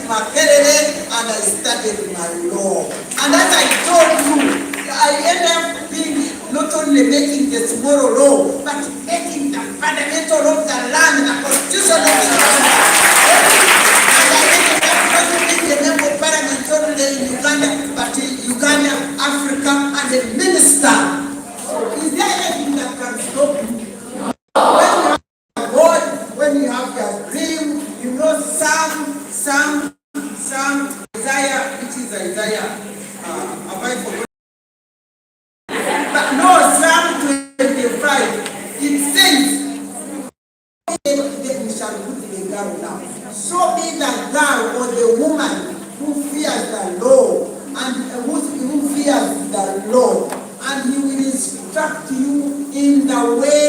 Makerere and I started my law. And as I told you, I ended up being not only making the tomorrow law, but making the fundamental of the land, the constitution of the land. And I ended up not being the member of parliament only in Uganda, but in Uganda, Africa, and a minister. So is there anything that can stop you? When you have your dream, you know some Isaiah, which is Isaiah, but no, Psalm 25, it says, we shall put the girl down. So be the girl or the woman who fears the Lord, and who fears the Lord, and he will instruct you in the way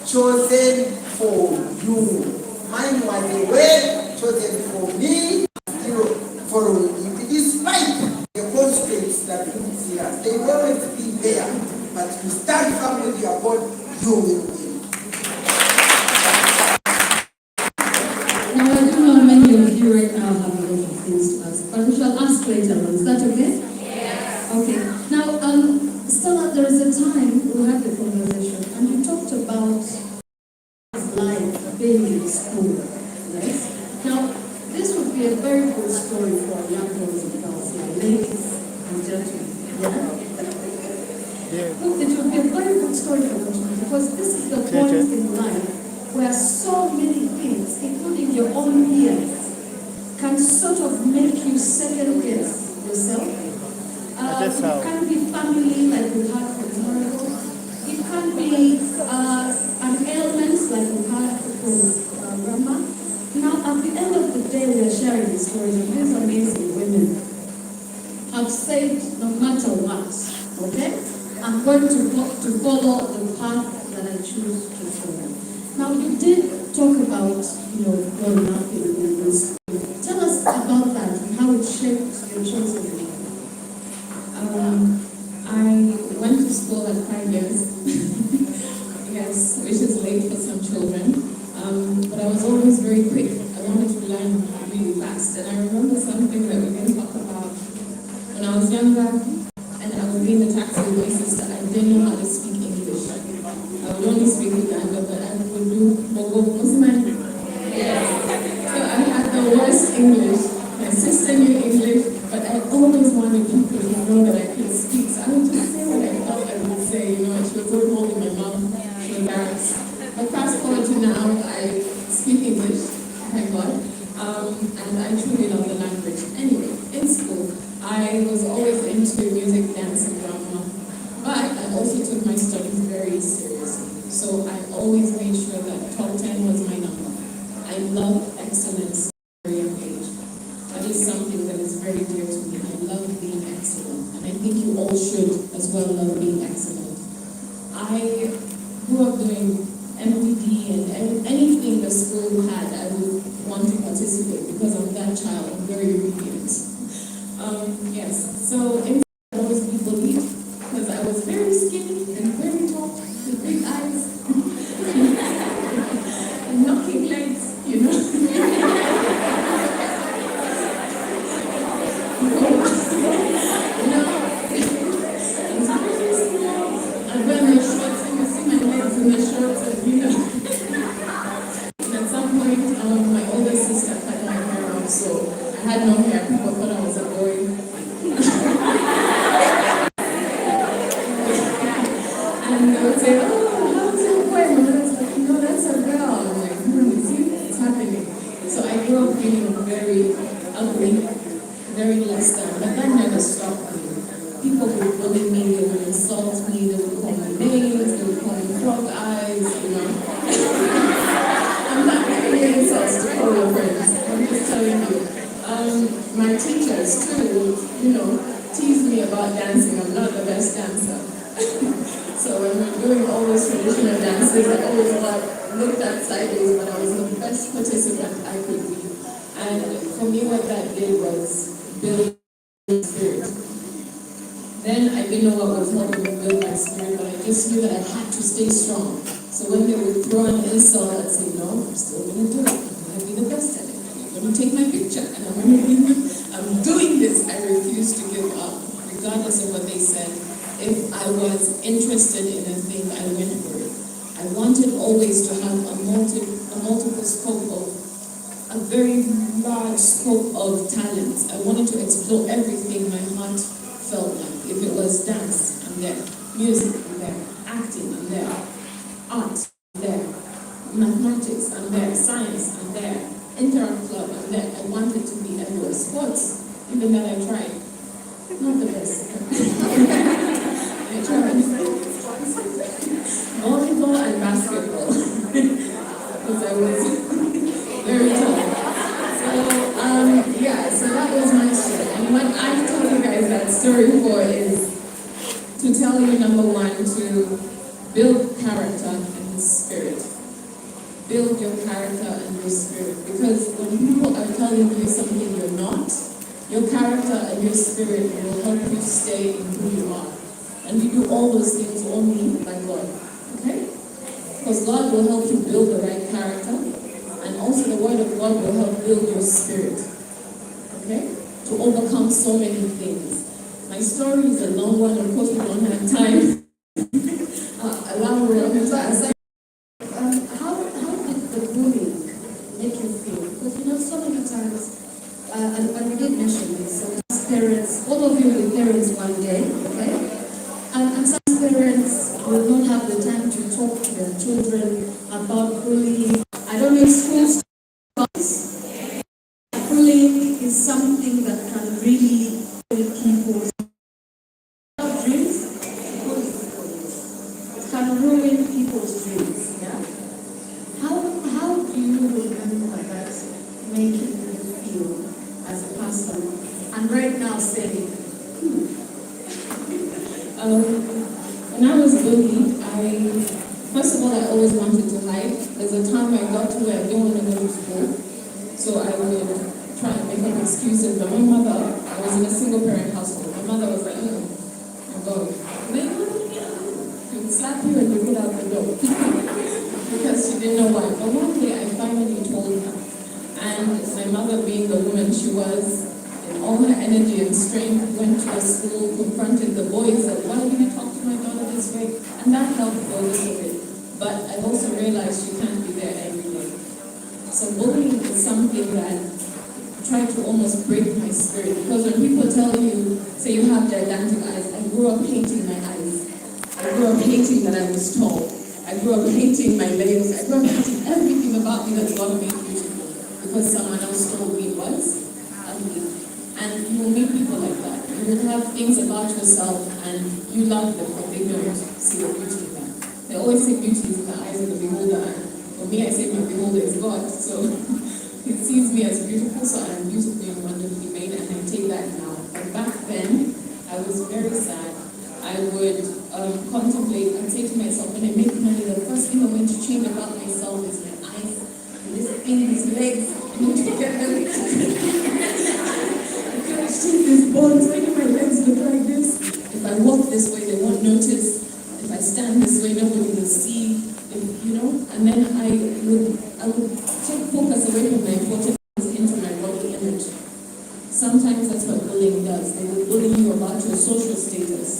chosen for you. Mine was the way chosen for me, for you. Despite the constraints that we see us, they will always be there. But you stand firm with your God, you will win. Now, I don't know how many of you right now have a lot of things to ask, but we shall ask later on. Is that okay? Yes. Okay. Now, Stella, there is a time we had the conversation, and you talked about life being in school, right? Now, this would be a very good story for young girls and girls, ladies and gentlemen. Yeah? Look, it would be a very good story for them, because this is the point in life where so many things, including your own peers, can sort of make you second guess yourself. It can be family, like we had for example. It can be an ailment, like we had for grandma. Now, at the end of the day, we are sharing these stories, and these amazing women have said, no matter what, okay, I'm going to follow the path that I choose to follow. Now, you did talk about, growing up in this. Tell us about that and how it shaped your choice of life. I went to school at 5 years, yes, which is late for some children. But I was always very quick. I wanted to learn really fast. And I remember something that we didn't talk about when I was younger, and I would be in the taxi with my sister. I didn't know how to speak English. I would only speak Uganda, but I would do Bogo Musman. Yes. So I had the worst English. My sister knew English, but I always wanted people to know that I could speak. So I would just say what I thought I would say. She was always holding my mouth. She was embarrassed. But fast forward to now, I speak English, thank God, and I truly love the language. Anyway, in school, I was always into music, dance, and drama, but I also took my studies very seriously. So I always made sure that top 10 was my number. I love excellence at a very young age. That is something that is very dear to me. I love being excellent, and I think you all should as well love being excellent. I grew up doing MDD and anything the school had, I would want to participate because I'm that child. I'm very obedient. Yes, so in I always be bullied because I was very skinny and very tall with big eyes and knocking legs, I wear my shorts and you see my legs in the shorts and And at some point, my older sister cut my hair off, so I had no hair. People thought I was a boy. And they would say, oh, how's your boy? And I was like, no, that's a girl. I'm like, see, it's happening. So I grew up feeling very ugly, very less than, but that never stopped me. People would bully me, they would insult me, they would call me names, they would call me frog eyes, I'm not giving insults to all your friends, I'm just telling you. My teachers too would, tease me about dancing. I'm not the best dancer. So when we're doing all those traditional dances, I always looked at sideways, but I was the best participant I could be. And for me, what that did was build my spirit. Then I didn't know what was helping me build my spirit, but I just knew that I had to stay strong. So when they would throw an insult, I'd say, no, I'm still going to do it. I'm going to be the best at it. I'm going to take my picture, and I'm doing this. I refuse to give up, regardless of what they said. If I was interested in a thing, I went for it. I wanted always to have a multiple scope of, a very large scope of talents. I wanted to explore everything my heart felt like. If it was dance, I'm there. Music, I'm there. Acting, I'm there. Art, I'm there. Mathematics, I'm there. Science, I'm there. Interact club, I'm there. I wanted to be everywhere. Sports, even that I tried. Not the best. I tried. Volleyball and basketball. Because I was very tall. So that was my story. And what I tell you guys that story for is to tell you, number one, to build character and spirit. Build your character and your spirit. Because when people are telling you something you're not, your character and your spirit will help you stay in who you are. And you do all those things only by God. Okay? Because God will help you build the right character, and also the Word of God will help build your spirit. Okay? To overcome so many things. My story is a long one, of course we don't have time. Allow me to answer. How did the bullying make you feel? Because so many times, and we did mention this, so as parents, all of you will be parents one day, okay? And some parents will not have the time to talk to their children about bullying. I don't know if schools bullying is something that can really kill people's dreams. It can ruin people's dreams. Yeah. How do you remember that making you feel as a person? And right now saying, when I was bullied, first of all, I always wanted to hide. There's a time I got to where I didn't want to go to school, so I would try and make up excuses. But my mother, I was in a single parent household. My mother was like, I'm going. She would slap you and you get out the door because she didn't know why. But one day I finally told her, and my mother, being the woman she was, in all her energy and strength, went to the school, confronted the boys, said, why did you talk to my daughter this way? And that helped for a little bit. But I've also realized she can't be there every day. So bullying is something that tried to almost break my spirit. Because when people tell you, say you have gigantic eyes, I grew up hating my eyes. I grew up hating that I was tall. I grew up hating my legs. I grew up hating everything about me that God made beautiful. Because someone else told me it was ugly. And you will meet people like that. You will have things about yourself and you love them, but they don't see the beauty in that. They always say beauty is in the eyes of the beholder. And for me, I say my beholder is God. So he sees me as beautiful, so I'm beautifully and wonderfully made, and I take that now. But back then, I was very sad. I would contemplate and say to myself, when I make money, the first thing I'm going to change about myself is my eyes, and this thing, these legs. I need to get them. These bones, why do my legs look like this? If I walk this way, they won't notice. If I stand this way, nobody will see. And then I would take focus away from my importance into my body image. Sometimes that's what bullying does. They will bully you about your social status.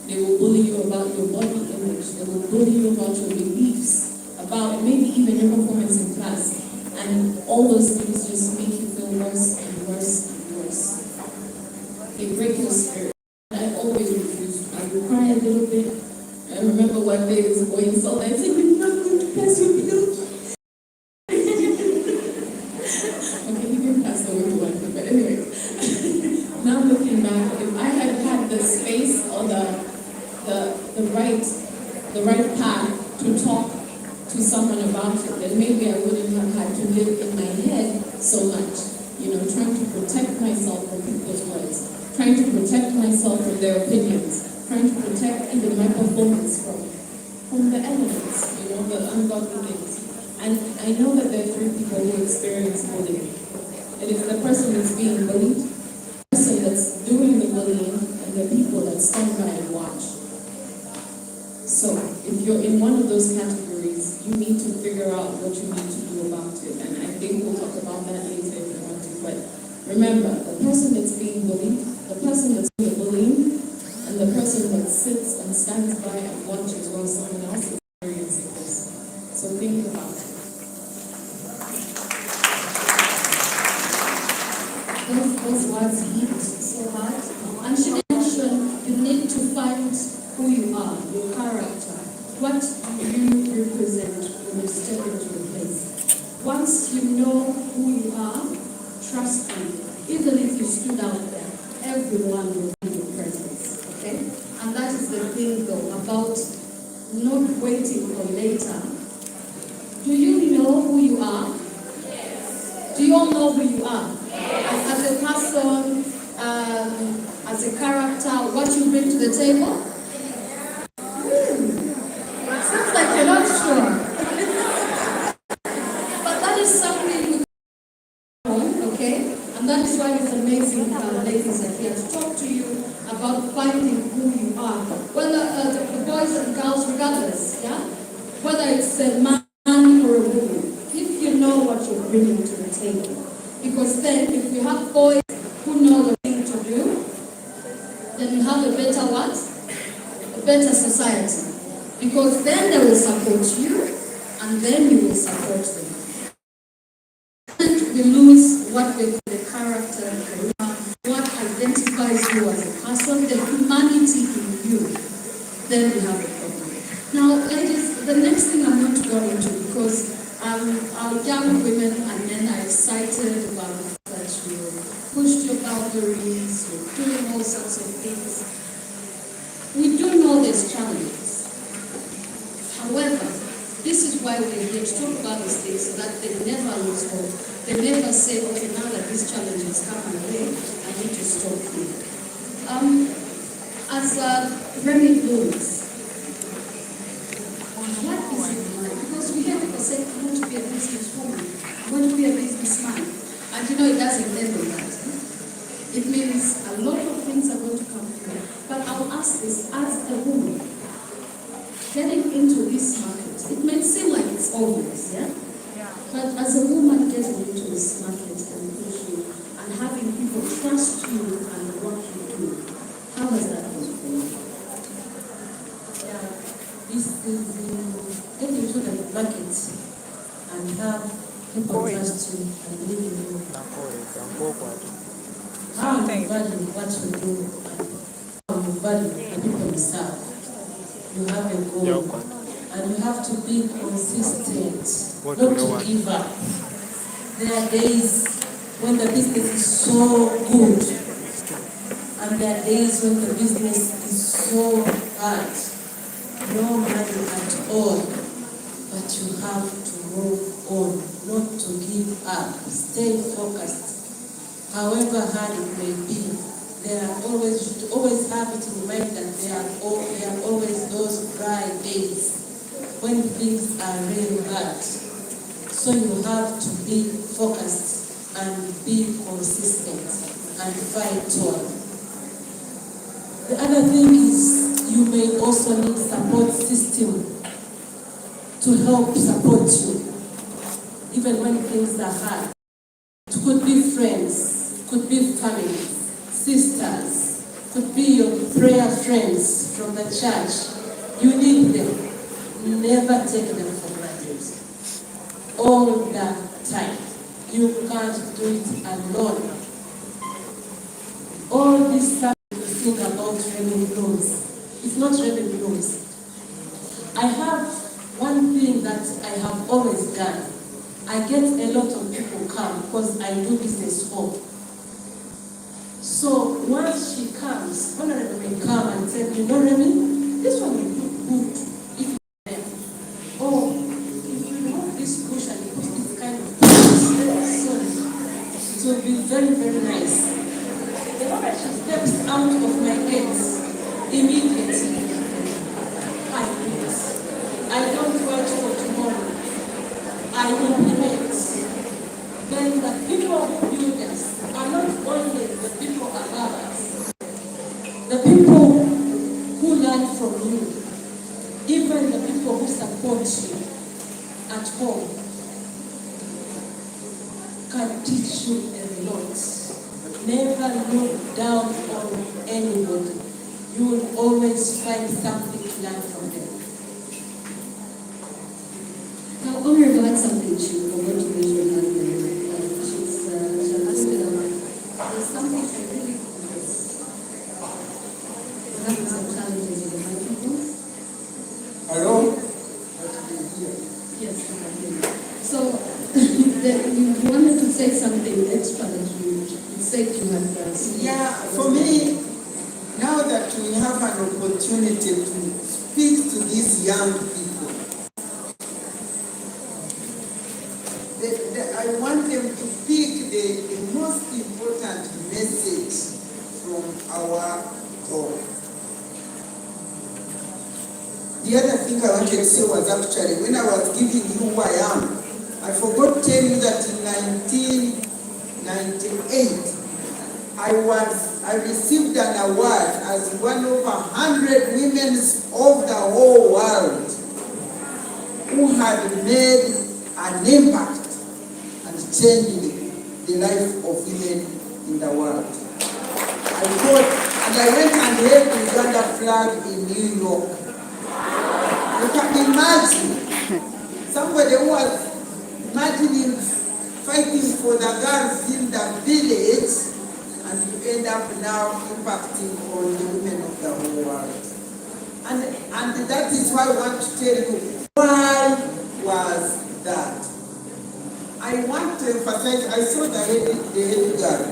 They will bully you about your body image. They will bully you about your beliefs, about maybe even your performance in class. And all those things just make you feel worse and worse and worse. They break your spirit. I always refused. I would cry a little bit. I remember one day this boy insulted. I said, you're not going to pass your pillow. Okay, he didn't pass the way to one thing, but anyway. Now looking back, if I had had the space or the right path to talk to someone about it, then maybe I wouldn't have had to live in my head so much. Trying to protect myself from people's words. Trying to protect myself from their opinions, trying to protect even my performance from the elements, the ungodly things. And I know that there are three people who experience bullying. It is the person that's being bullied, the person that's doing the bullying, and the people that stand by and watch. So if you're in one of those categories, you need to figure out what you need to do about it. And I think we'll talk about that later if you want to. But remember, the person that's being bullied, the person that's being bullied, and the person that sits and stands by and watches while someone else is experiencing this. So think about it. Those words hit so hard. And she mentioned you need to find who you are, your character. What do you represent when you step into the place? Once you know who you are, trust me, even if you stood out there, everyone will be your presence. Okay? And that is the thing though about not waiting for later. Do you know who you are? Yes. Do you all know who you are? As a person, as a character, what you bring to the table? Seems like you're not sure. But that is something you know, okay? And that is why it's amazing ladies are here to talk to you about finding who you are. Whether the boys and girls, regardless, yeah? Whether it's a man or a woman, if you know what you're bringing to the table. Because then, if you have boys who know the thing to do, then you have a better what? A better society. Because then they will support you, and then you will support them. And we lose what we call the character, what identifies you as a person, the humanity in you, then we have a problem. Now, ladies, the next thing I'm going to go into, because our young women and men are excited about the fact that you pushed your boundaries, you're doing all sorts of things. We do know there's challenges. However, this is why we're here to talk about these things so that they never lose hope. They never say, okay, now that this challenge is coming away, I need to stop here. As Remy blooms, what is it like? Because we hear people say, I want to be a businesswoman, I want to be a businessman. And you know, it doesn't end on that. It means a lot of things are going to come through. But I'll ask this, as a woman, getting into this market, it may seem like it's obvious, yeah? But as a woman getting into this market and pushing and having people trust you and what you do, how has that been for you? Yeah, this is getting into the market and have people trust you and believe in you. How you value what you do and how you value the people you serve. You have a goal, and you have to be consistent, not to give up. There are days when the business is so good, and there are days when the business is so bad, no money at all, but you have to move on, not to give up, stay focused, however hard it may be. There are always, you should always have it in mind that there are always those dry days when things are really bad. So you have to be focused and be consistent and fight on. The other thing is you may also need support system to help support you, even when things are hard. It could be friends, could be family, sisters, could be your prayer friends from the church. You need them. Never take them for granted. All the time. You can't do it alone. All this stuff you think about revenue loans. It's not revenue loans. I have one thing that I have always done. I get a lot of people come because I do business home. So once she comes, Honorable may come and say, you know, Remy, this one will look good if you're there. Oh, if you remove this bush and you put this kind of so it will be very, very nice. The moment she steps out of my gates, immediately, I do this. I don't wait for tomorrow. I implement. Then the people who do this are not only the people above us, the people who learn from you, even the people who support you, never look down on anybody. You will always find something to learn from them. Now, Honorable had something she forgot to mention earlier. She's there's something I really we're having some challenges with the microphone. Hello? Yes, I can hear you. So, you wanted to say something extra that you said you had seen. Yeah, for me, now that we have an opportunity to speak to these young people, I want them to pick the most important message from our God. The other thing I wanted to say was actually, when I was giving you who I am, I forgot to tell you that in 1998, I received an award as one of 100 women of the whole world who had made an impact and changed the life of women in the world. I went and held the Uganda flag in New York. You can imagine somebody who was imagining fighting for the girls in the village, and you end up now impacting on the women of the whole world. And that is why I want to tell you, why was that? I want to emphasize, I saw the head girl.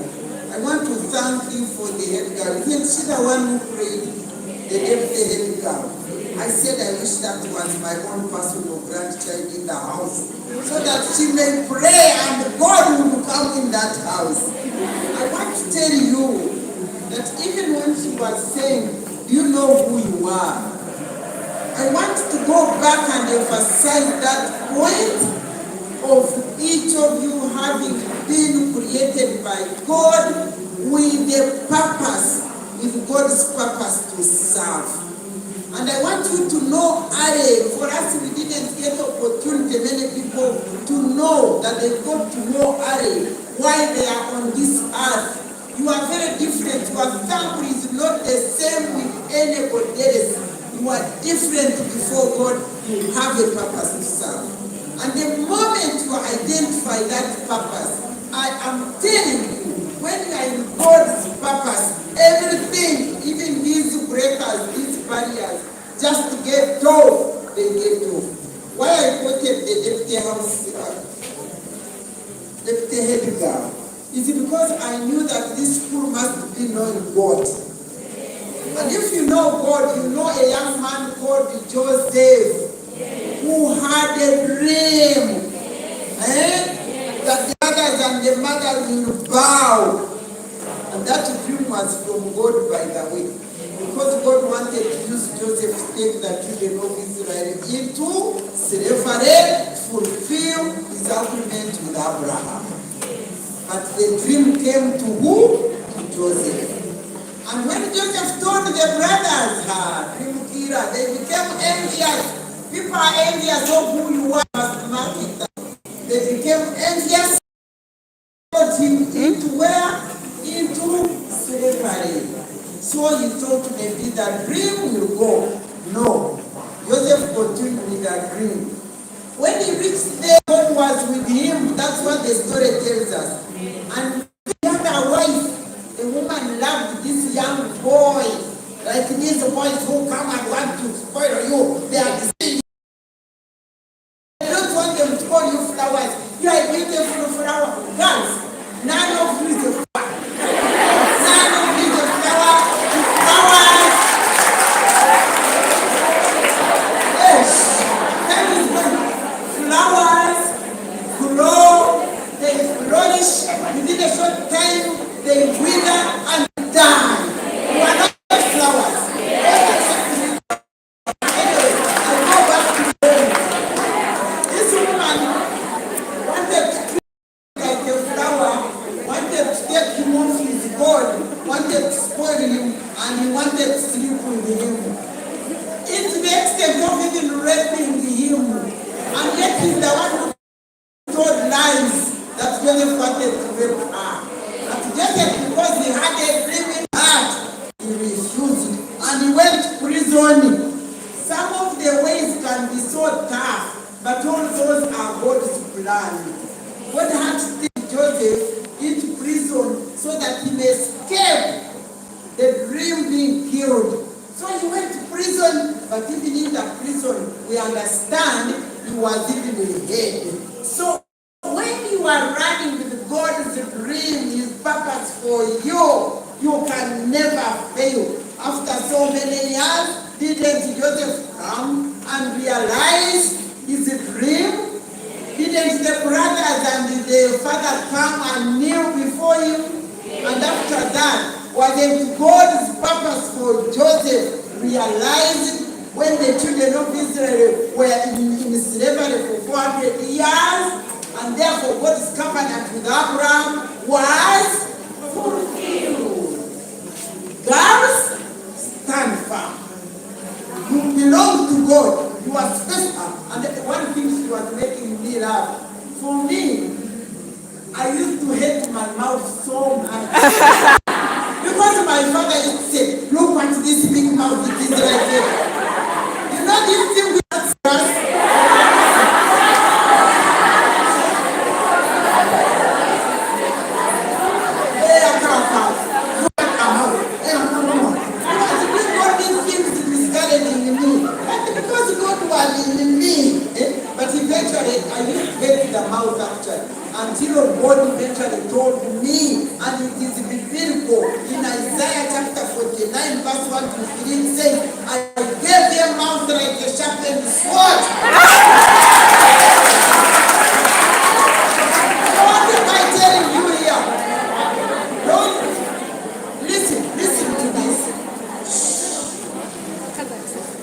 I want to thank you for the head girl. She's the one who prayed the deputy head girl. I said I wish that was my own personal grandchild in the house, so that she may pray and God will come in that house. I want to tell you that even when she was saying, do you know who you are? I want to go back and emphasize that point of each of you having been created by God with a purpose, with God's purpose to serve. And I want you to know, for us we didn't get opportunity, many people, to know that they got to know why they are on this earth. You are very different. Your family is not the same with anybody else. You are different before God. You have a purpose to serve. And the moment you identify that purpose, I am telling you, when you are in God's purpose, everything, even these breakers, these barriers, just to get off, they get off. Why I quoted the deputy head girl is because I knew that this school must be knowing God. And if you know God, you know a young man called Joseph, who had a dream, that the fathers and the mothers will bow. And that dream was from God, by the way. Because God wanted to use Joseph to take the children of Israel into slavery, fulfill his agreement with Abraham. But the dream came to who? To Joseph. And when Joseph told the brothers, dream killer, they became envious. People are envious of who you are. They became envious. Put him into where? Into slavery. So he thought maybe the dream will go. No. Joseph continued with the dream. When he reached there, God was with him. That's what the story tells us. And he had a wife. The woman loved this young boy. Like these boys who come and want to spoil you. They are deceived. I don't want them to call you flowers. You are a beautiful flower. Girls, none of you is a flower. None of you is a flower. Flowers. Yes. That is when flowers grow, they flourish. Within a short time, they wither and die. You are not flowers. Anyway, I go back to them. This woman wanted to treat like a flower, wanted to take him off his God, wanted to spoil him, and he wanted to sleep with him. It's the extent of even raping him, and yet he's the one who told lies that Joseph wanted to rape her. But Joseph, because so that he may escape the dream being killed. So he went to prison, but even in the prison, we understand he was even hid. So when you are running with God's dream, his purpose for you, you can never fail. After so many years, didn't Joseph come and realize his dream? Didn't the brothers and the father come and kneel before him? And after that, wasn't God's purpose for Joseph realized when the children of Israel were in slavery for 400 years? And therefore God's covenant with Abraham was fulfilled. Girls, stand firm. You belong to God. You are special. And the one thing she was making me laugh. For me, I used to hate my mouth so much. Because my father used to say, look at this big mouth, it is like that. You know this thing we have us? But eventually, I used to hate the mouth actually, until God eventually told me, and it is biblical, in Isaiah chapter 49, verse 1 to 3, it says, I gave them mouth like a sharpened sword. What am I telling you here? Don't listen to this.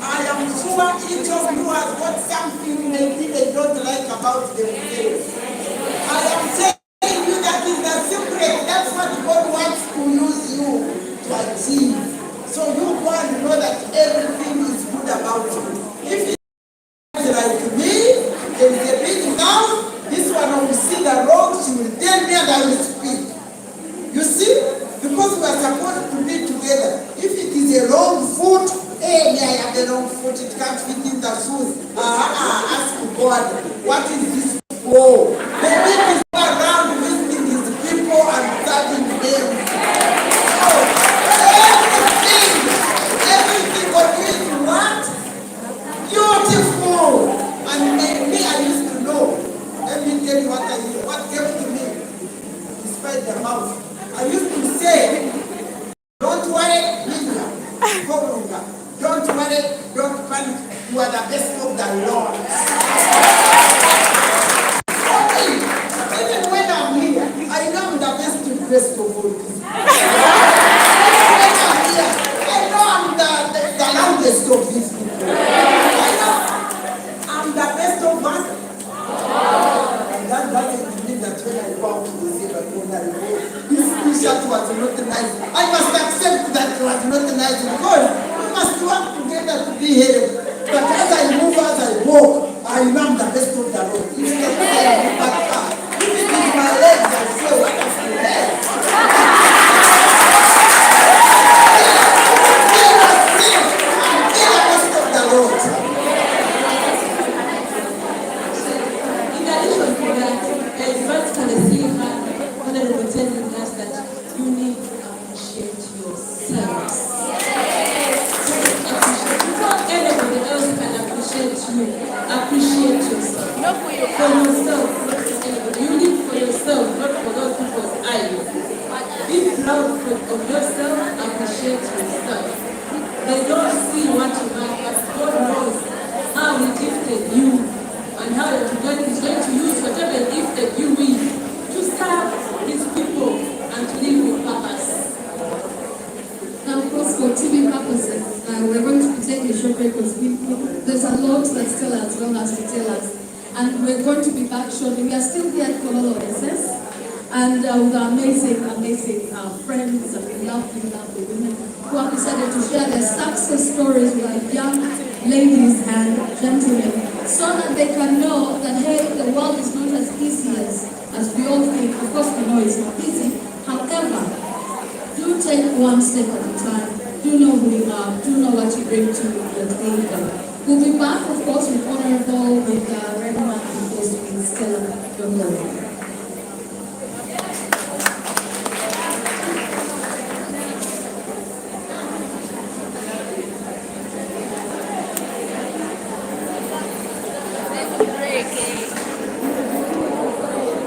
I am sure each of you has got something maybe they don't like about themselves. I am telling you that is the secret. That's what God wants to use you to achieve. So you go and know that everything is good about you. If it's like me, there is a big mouth, this one will see the wrong, she will tell me and I will speak. You see? Because we are supposed to be together. If it is a wrong foot, hey, I have the wrong foot, it can't fit in the shoes. Ask God, what is this for? Maybe it is around visiting his people and serving them. So, everything God is what? Beautiful. And me, I used to know. Let me tell you what came to me, despite the mouth. I used to say, don't worry, don't worry, don't panic. You are the best of the Lord. Even when I'm here, I know I'm the best of all people. When I'm here, I know I'm the loudest of these people. I know I'm the best of us. And that doesn't mean that when I go out to the city, this t-shirt was not nice. I must accept that it was not nice because we must work together to be here. But as I move, as I walk, I know I'm the best of the road. If it is my legs, I say, what is the legs? I'm the best of the road. In addition to that, first can see when I was telling us that you need to appreciate yourselves. Before anybody else can appreciate you, appreciate yourself. Not for yourself, not for anybody. You live for yourself, not for those people's eyes. Be proud of yourself, appreciate yourself. They don't see what you have, but God knows how He gifted you and how God is going to use whatever He gifted you with to serve His people and to live with purpose. Now, of course, for TV purposes, we're going to be taking a short break because there's a lot that Stella as well has to tell us. And we're going to be back shortly. We are still here at Kololo Sss and with our amazing friends and lovely women who have decided to share their success stories with our young ladies and gentlemen so that they can know that, hey, the world is not as easy as we all think. Of course, we know it's not easy. However, do take one step at a time. Do know who you are. Do know what you bring to the table. We'll be back, of course, with Honorable, with Redman, and of course, with Stella.